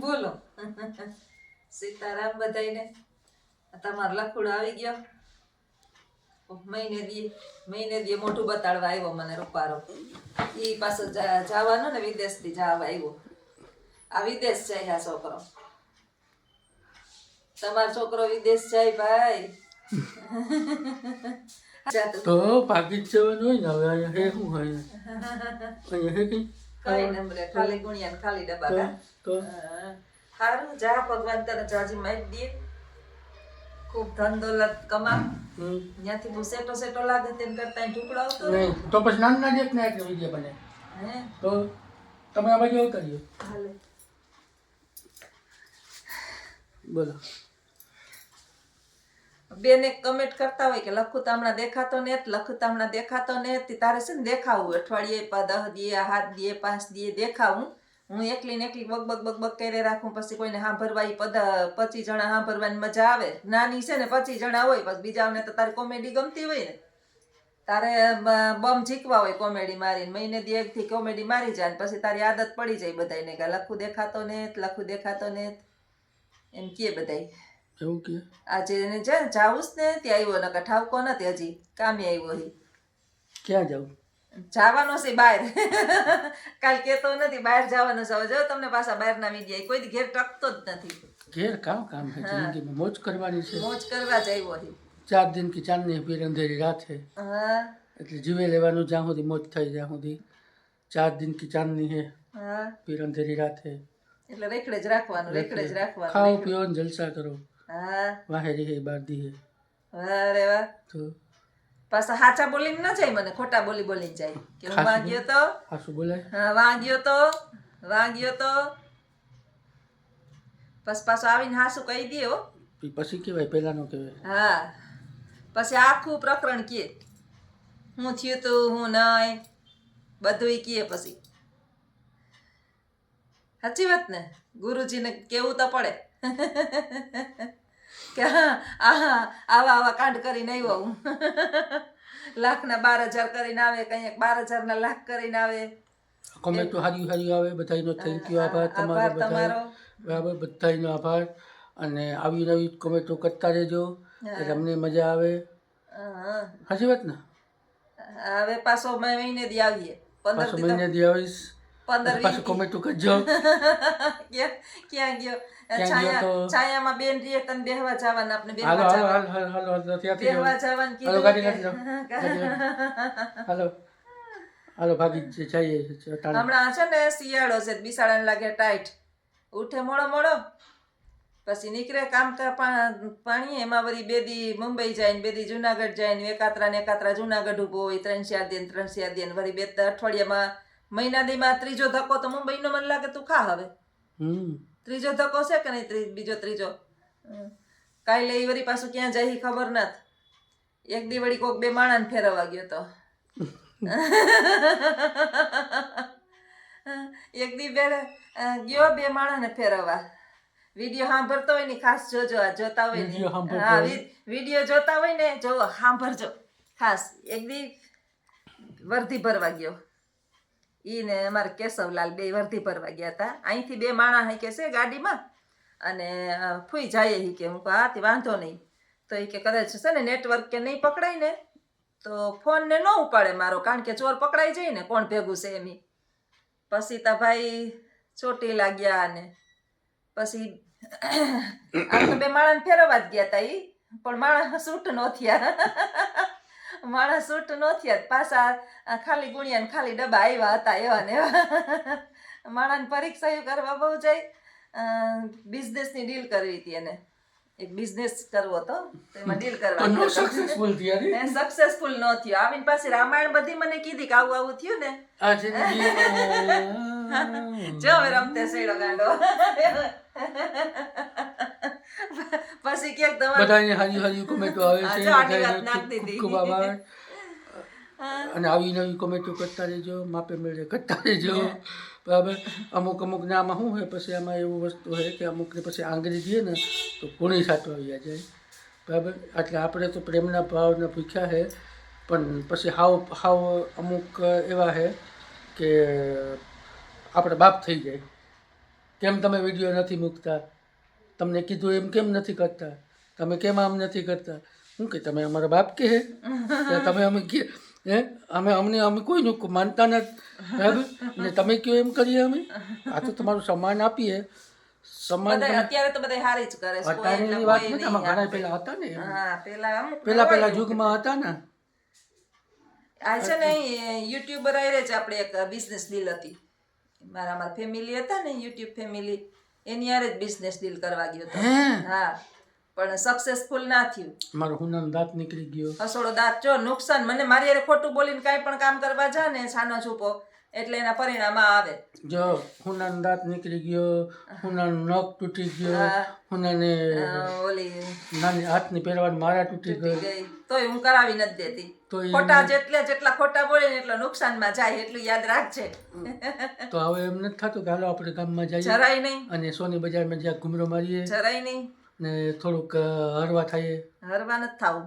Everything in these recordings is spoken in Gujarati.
બોલો. સીતારામ બધાયને. તમારો લખુડો આવી ગયો. મહિને દી મોઢું બતાડવા આવ્યો મને રૂપારો. ઈ પાછો જવાનો ને વિદેશથી જવા આવ્યો. આ વિદેશ જાય આ છોકરો. તમારો છોકરો વિદેશ જાય ભાઈ. તો ભાગી જ જવાનું હોય ને. હવે અહીંયા હે શું હોય અહીંયા હે કઈ કઈ નંબરે ખાલી ગુણિયા ને ખાલી ડબ્બા કા તો હારું જા ભગવાન તને જાજી મારી દે. ખૂબ ધન દોલત કમા. ત્યાંથી બહુ સેટો લાગે તેમ કરતા ઢુકડો આવતો નહીં તો પછી નાના એક ને એક વિડીયો બને હે તો તમે આ બાજુ આવતા રહ્યો. હાલે બોલો. બેને કમેન્ટ કરતા હોય કે લખું તો હમણાં દેખાતો ને લખું તો હમણાં દેખાતો ને તારે છે ને દેખાવું અઠવાડિયે 10 દીએ 7 દીએ 5 દીએ દેખાવું. હું એકલી ને એકલી બગ કરી રાખું. પછી કોઈને સાંભળવા 25 જણા સાંભળવાની મજા આવે. નાની છે ને 25 જણા હોય પછી બીજાઓને તો તારી કોમેડી ગમતી હોય ને તારે બમ ઝીકવા હોય કોમેડી મારીને મહિને દી એકથી કોમેડી મારી જાય પછી તારી આદત પડી જાય બધાને કે લખું દેખાતો ને એમ કે બધાય એવું કે આજે એને જાવું જ ને ત્યાં આવ્યો નકર ઠાવકો નથી હજી કામે આવ્યો હી. ક્યાં જાઉં જવાનો છે બહાર. કાલ કેતો નથી બહાર જવાનો છે. જો તમને પાછા બહારના મીડિયા કોઈ દી ઘેર ટકતો જ નથી. ઘેર કામ છે જિંદગીમાં મોજ કરવાની છે. મોજ કરવા જ આવ્યો હી. 4 દિન की ચાંદની ફિર અંધેરી રાત है હા એટલે જીવે લેવાનું જ્યાં સુધી મોજ થાય જ્યાં સુધી 4 दिन की चांदनी है હા फिर अंधेरी रात है એટલે રેખડે જ રાખવાનું. ખાઓ પીઓ ને જલસા કરો. હા વાહેરી હે બારદી હે અરે વાહ. તો પાછા સાચા બોલીને ન જાય મને ખોટા બોલીને જાય કે હું વાગ્યો તો હાસુ બોલાય. હા વાગ્યો તો બસ પાછો આવીને હાસુ કહી દે હો. પછી કહેવાય પહેલા નો કહેવાય. હા પછી આખું પ્રકરણ કહે હું થયું તું હું નહીં બધું કહે. પછી સાચી વાત ને ગુરુજીને કેવું તો પડે કે આવા કાંડ કરીને આવ્યો હું. 1,12,000 કરીને આવે કંઈક 12,000 લાખ કરીને આવે. કમેન્ટ તો હારી આવે. બધાનો થેન્ક યુ આભાર તમારો બરાબર બધાનો આભાર. અને આવી નવી કોમેન્ટો કરતા રહેજો એટલે અમને મજા આવે. સાચી વાત ને. હવે પાછો મહિને દી આવીએ 15 મહિને દી આવીશ 15 પાછું કોમેન્ટો કરજો. ક્યાં ગયો ગયો તો? છાયામાં બેન રીએ તને બેહવા જવાના આપણે હાલો ત્યાંથી બેહવા જવાનું હાલો ગાડી કાઢી કીધું. હાલો ભાગી જઈએ. હમણાં છે ને શિયાળો છે બિસાડાને લાગે ટાઈટ. ઉઠે મોડો પછી નીકળે કામ પાણી એમાં વળી 2 દી મુંબઈ જાય ને 2 દી જુનાગઢ જાય ને એકાત્રા જુનાગઢ ઉભો હોય 3-4 દિન વળી 2 અઠવાડિયામાં મહિના દીમાં ત્રીજો ધક્કો તો મુંબઈનો મને લાગે તું ખા હવે. ત્રીજો ધક્કો છે કે નહીં ત્રીજો કાલે એ વળી પાછું ક્યાં જાય ખબર નથી. એક દી વળી કોક 2 માણાને ફેરવવા ગયો તો. એક દી ગયો 2 માણાને ફેરવવા. વિડીયો સાંભળતો હોય ને ખાસ જોજો. આ જોતા હોય ને હા વિડીયો જોતા હોય ને જો સાંભળજો ખાસ. એક દી વર્ધી ભરવા ગયો ઈ ને અમારે કેશવલાલ 2 વર્ધી ભરવા ગયા હતા. અહીંથી 2 માણસ કે છે ગાડીમાં અને ફૂઈ જાય ઈ કે હું હાથી વાંધો નહીં. તો એ કે કદાચ છે ને નેટવર્ક કે નહીં પકડાય ને તો ફોન ને ન ઉપાડે મારો કારણ કે ચોર પકડાઈ જાય ને કોણ ભેગું છે એમ. પછી તા ભાઈ ચોટી લાગ્યા ને પછી આ તો 2 માણસ ફેરવવા જ ગયા હતા ઈ પણ માણસ છૂટ ન થયા. પાછા ખાલી ગુણિયા ને ખાલી ડબ્બા આવ્યા હતા એવા ને એવા. માણસ પરીક્ષા કરવા બહુ જાય. બિઝનેસની ડીલ કરવી હતી એને. એક બિઝનેસ કરવો હતો એમાં ડીલ કરવા સક્સેસફુલ ન થયો. આવીને પાછી રામાયણ બધી મને કીધી કે આવું થયું ને જો હવે રમતે સેડો ગાંડો. પછી ક્યાંક બધાને હારી કોમેન્ટો આવે છે. ખૂબ આભાર. અને આવી નવી કોમેન્ટો કરતા રહેજો. માપે મેળે કરતા રહેજો બરાબર. અમુક ને આમાં શું હોય પછી આમાં એવું વસ્તુ હોય કે અમુકને પછી આંગળી દઈએ ને તો ગુણી સાટો આવી જાય બરાબર. એટલે આપણે તો પ્રેમના ભાવને ભૂખ્યા છે પણ પછી હાવ અમુક એવા છે કે આપણે બાપ થઈ જાય કેમ તમે વિડીયો નથી મૂકતા, તમને કીધું એમ કેમ નથી કરતા, તમે કેમ આમ નથી કરતા. શું કે તમે અમારા બાપ કે હે તમે અમે કે હે અમે કોઈનું માનતા નથી બરાબર, ને તમે કયો એમ કરીએ અમે. આ તો તમારું સન્માન આપીએ. સન્માન અત્યારે તો બધા હારી જ કરે છે. અત્યારેની વાત નથી, આમાં ઘણા પહેલા હતા ને. હા, પહેલા યુગમાં હતા ને. આ છે ને યુટ્યુબર આરે જ આપણે એક બિઝનેસ ડીલ હતી. મારા ફેમિલી હતા ને, યુટ્યુબ ફેમિલી, એની હારે જ બિઝનેસ ડીલ કરવા ગયો હતો. હા, પણ સક્સેસફુલ ના થયું. મારો હુનાનો દાંત નીકળી ગયો. હસોડો દાંત જો નુકસાન. મને મારી હારે ખોટું બોલીને કાંઈ પણ કામ કરવા જા ને છાનો છૂપો, એટલે એના પરિણામ આવે. જો હુનાનો દાંત નીકળી ગયો, હુનાનો નખ તૂટી ગયો, હુનાને ઓલી નાની હાથની પહેરવાની મારા તૂટી ગઈ. તોય હું કરાવી નથી દેતી. ખોટા જેટલા ખોટા બોલે ને એટલો નુકસાનમાં જાય, એટલું યાદ રાખજે. તો હવે એમ નથી થતું કે હાલો આપણે ગામમાં જઈએ, જરાય નહીં. અને સોની બજારમાં જ્યાં ઘૂમરો મારીએ, જરાય નહીં. ને થોડુંક હરવા થઈએ. હરવા નથી થાવું,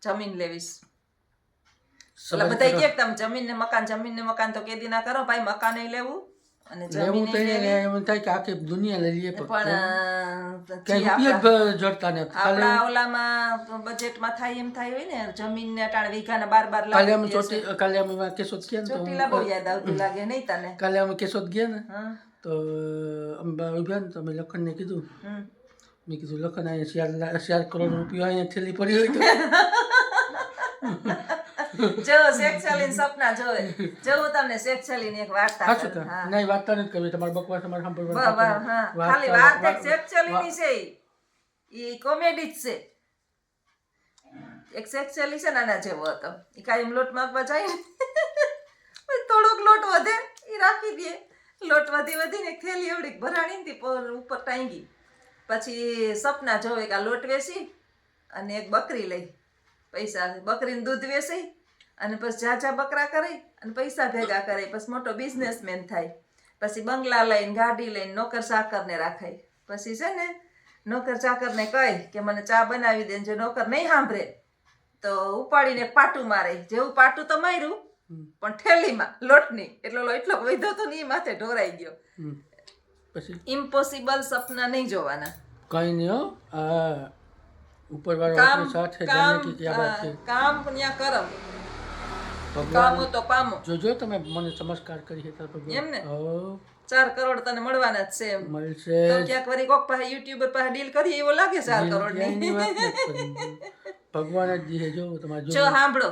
જમીન લેવીશ. એટલે બધા કે તમે જમીન ને મકાન તો કેદી ના કરો ભાઈ. મકાન લેવું અને લેવું તો એમ થાય કે આખી દુનિયા લઈ લઈએ, પણ કઈ રૂપિયા જ જડતા નથી. આપણા ઓલામાં બજેટમાં થાય એમ થાય હોય ને, જમીન ને અટાણ વીઘાના 12 લાખ. કાલે અમે કેશોદ ગયા ને, ચોટીલા બહુ યાદ આવતું લાગે નહીં તને? કાલે અમે કેશોદ ગયા ને, તો અમે ઉભ્યા ને, તો અમે લખનને કીધું, મેં કીધું લખન અહીંયા 4 કરોડ રૂપિયા અહીંયા થેલી પડી હોય તો જો શેખ સલીન સપના જોવે. જો હું તમને શેખ સલીન એક વાર્તા કરું. હા, નહીં વાર્તા નથી કરવી, તમારે બકવાસ તમારે સાંભળવા. ખાલી વાર્તા શેખ સલીની છે, ઈ કોમેડી જ છે. એક શેખ સલી છે નાના જેવો હતો, ઈ કાયમ લોટ માંગવા જાય ને, થોડોક લોટ વધે ઈ રાખી દે. લોટ વધીને એક થેલી એવડી ભરાણી ને ઉપર ટાંગી. પછી સપના જોવે કે આ લોટ વેચી અને એક બકરી લઈ, પૈસા બકરીનું દૂધ વેચી અને પછી ઝાઝા બકરા કરી અને પૈસા ભેગા કરે. પછી મોટો બિઝનેસમેન થાય. પછી બંગલા લઈને, ગાડી લઈને નોકર ચાકરને રાખાય. પછી છે ને નોકર ચાકરને કહે કે મને ચા બનાવી દે. જો નોકર નહીં સાંભળે તો ઉપાડીને પાટું મારે. જેવું પાટું તો માર્યું પણ થેલીમાં લોટની, એટલો વૈધો તો નહીં, માથે ઢોરાઈ ગયો. પછી ઇમ્પોસિબલ સપના નહીં જોવાના. કઈ નહીં હો, આ ઉપરવાળો આપણી સાથે જાણે કે ક્યાં વાત છે. કામ ત્યાં કરમ, કામો તો પામો. જોજો તમે મને ચમત્કાર કરી હતા ભગવાન. એમ ને 4 કરોડ તને મળવાના જ છે. એમ મળશે તો ક્યાંક વળી કોક પાસે યુટ્યુબર પાસે ડીલ કરી એવો લાગે 4 કરોડ ની. ભગવાન જ દીધે. જો તમારે જો સાંભળો,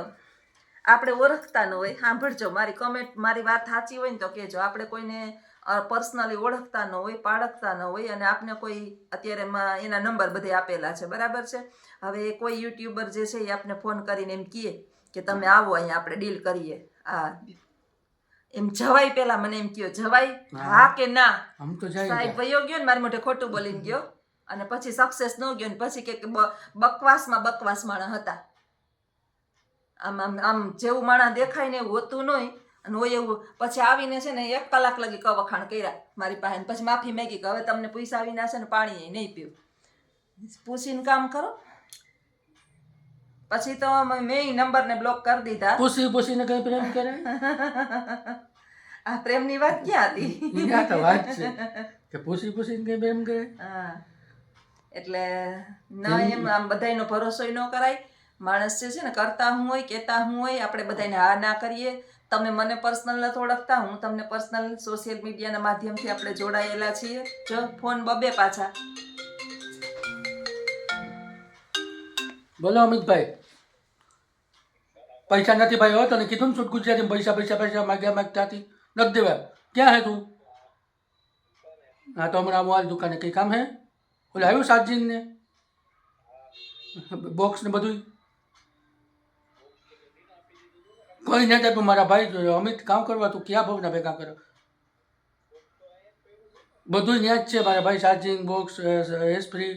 આપણે ઓળખતા ન હોય, સાંભળજો મારી કમેન્ટ, મારી વાત સાચી હોય ને તો કહેજો. આપણે કોઈને પર્સનલી ઓળખતા ન હોય, પાળખતા ન હોય, અને આપને કોઈ અત્યારે એના નંબર બધે આપેલા છે, બરાબર છે. હવે કોઈ યુટ્યુબર જે છે એ આપને ફોન કરીને એમ કહે કે તમે આવો અહીંયા આપણે ડીલ કરીએ, એમ જવાય. પેલા મને એમ કયો જવાય, હા કે ના? સાહેબ વયો ગયો ને, મારી મોઢે ખોટું બોલીને ગયો, અને પછી સક્સેસ ન ગયો ને પછી કે બકવાસ માણસ હતા. આમ જેવું માણસ દેખાય ને એવું હોતું નહીં, અને હોય એવું. પછી આવીને છે ને 1 કલાક લગી કવખાણ કર્યા મારી પાસે. પછી માફી માંગી કે હવે તમને પૈસા આવીને હશે ને પાણી નહીં પીવું. પૂછીને કામ કરો. પછી તો મેં નંબરને બ્લોક કરી દીધા. પૂછીને કઈ પ્રેમ કરે? આ પ્રેમની વાત ક્યાં હતી? આ તો વાત છે કે પૂછીને કઈ પ્રેમ કરે. હા, એટલે ના, એમ આમ બધાયનો ભરોસો ન કરાય. માણસ છે ને કરતા હું હોય, કહેતા હું હોય, આપણે બધાને હા ના કરીએ. તમે મને પર્સનલ નથી ઓળખતા, હું તમને પર્સનલ સોશિયલ મીડિયાના માધ્યમથી આપણે જોડાયેલા છીએ. જો ફોન 2 પાછા. બોલો અમિતભાઈ. પૈસા નથી ભાઈ. હો તને કીધું ને છૂટ ગુજરાતી પૈસા માગતા હતી, નથી દેવા. ક્યાં હે તું? હા, તો હમણાં મોબાઈલ દુકાને કઈ કામ હે? ઓલે આવ્યું સાતજીન ને બોક્સ ને બધું? કોઈ નથી આપ્યું મારા ભાઈ. જોયો અમિત કામ કરવા તું ક્યાં ભાવના ભેગા કરો? બધું ત્યાં જ છે મારા ભાઈ. Charging box, એસ્પ્રી.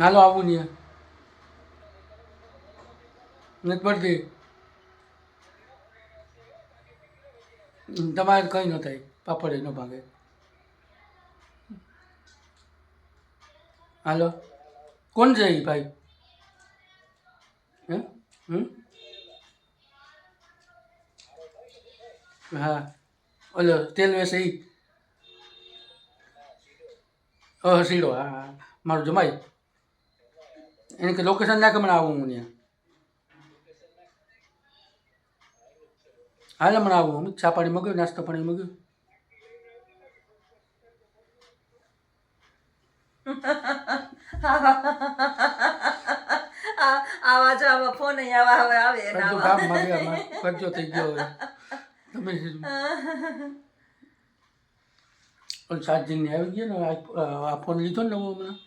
હાલો આવું નહીં નથી પડતી. તમારે કંઈ ન થાય, પાપડ ન ભાગે. હાલો, કોણ છે એ ભાઈ? હે હા ઓલો તેલ વેસે ઈ સીડો હા હા મારું જમાઈ એને કે લોકેશન નાખે મને આવું હું ત્યાં હાલે મને આવું હું ચા પાણી મગ્યું નાસ્તો પાણી મગ્યું આવા જો આવા ફોન આવા હવે આવે ને કરજો આવા. કામ મારે કરજો થઈ ગયો હવે તમે પણ 7 જણની આવી ગયો ને આ ફોન લીધો ને નવો હમણાં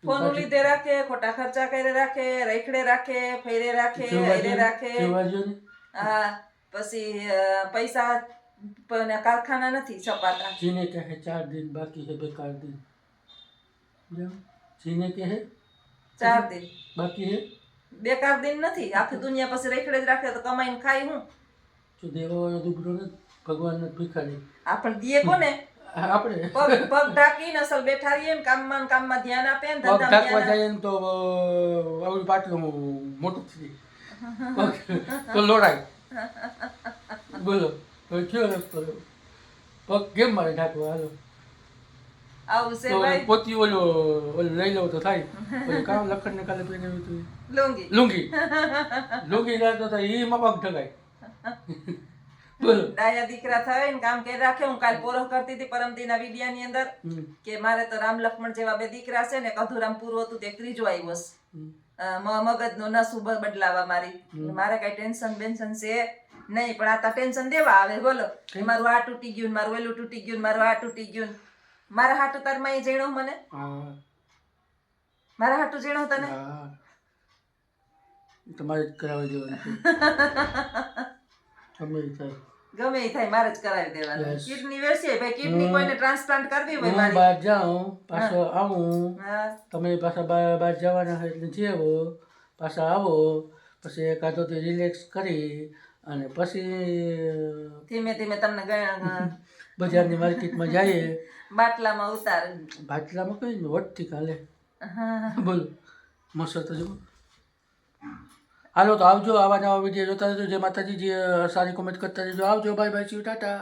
ફોન લીધે રાખે, ખોટા ખર્ચા કરે રાખે, રખડે રાખે, ફેરે રાખે, હૈરે રાખે. હા પછી પૈસા પણ કારખાના નથી છપાતા. જીને કહે 4 दिन बाकी है बेकार दिन જીને કહે 4 દિન બાકી હે બેકાર દિન નથી. આખી દુનિયા પછી રખડે જ રાખે તો કમાઈને ખાય હું. જો દેવાવાળો દુબળો ને ભગવાન ને ભિખારી આપણે દીએ કોને આપણે પગ પગ ઢાંકીને અસલ બેઠા રહીએ ને કામમાં ધ્યાન આપે ને પગ ધંધામાં ઢાંકવા ધ્યાન જાય ને તો આવડું પાટલું મોટું થઈ જાય તો લોડાય બોલો તો કયો રસ્તો રહ્યો પગ કેમ મારે ઢાંકવા હાલો આવું છે તો ભાઈ. પોતી ઓલું લઈ લઉં તો થાય પછી કામ લખણ ને કાલે પહેરી હતું લુંગી લુંગી લાગતો થાય એમાં પગ ઢગાય બોલો ડાયા દીકરા થાય ને કામ કરી રાખે. હું કાલ પોરો કરતી હતી પરમદીના વિડિયાની અંદર કે મારે તો રામ લક્ષ્મણ જેવા 2 દીકરા છે ને કધુરામ પૂરું હતું તે ત્રીજો આવ્યો છે. મગજનો નસું બદલાવા મારી મારે કઈ ટેન્શન બેન્શન છે નહીં પણ આ ટેન્શન દેવા આવે. બોલો મારું આ તૂટી ગયું, મારું ઓલું તૂટી ગયું, મારું આ તૂટી ગયું. મારા હાટુ તાર માં જેણો મને મારા હાટુ જેણો તને તમારે જ કરાવી દેવાનું ગમે એ થાય ગમે એ થાય મારે જ કરાવી દેવાનું. કિડની વેચીએ ભાઈ, કિડની કોઈને ટ્રાન્સપ્લાન્ટ કરવી હોય હું મારી. બહાર જાઉં પાછો આવું હા તમે પાછા બહાર જવાના હોય એટલે જેવો પાછા આવો પછી એકાદો થી રિલેક્સ કરી અને પછી ધીમે ધીમે તમને બજારની માર્કેટમાં જઈએ બાટલામાં ઉતાર. બાટલામાં કઈ વટથી કાલે હા બોલો મસ્ત તો જો હાલો તો આવજો આવા નવા વિડીયો જોતા રહેજો. જય માતાજી. જે સારી કોમેન્ટ કરતા રહેજો. આવજો બાય બાય ટાટા.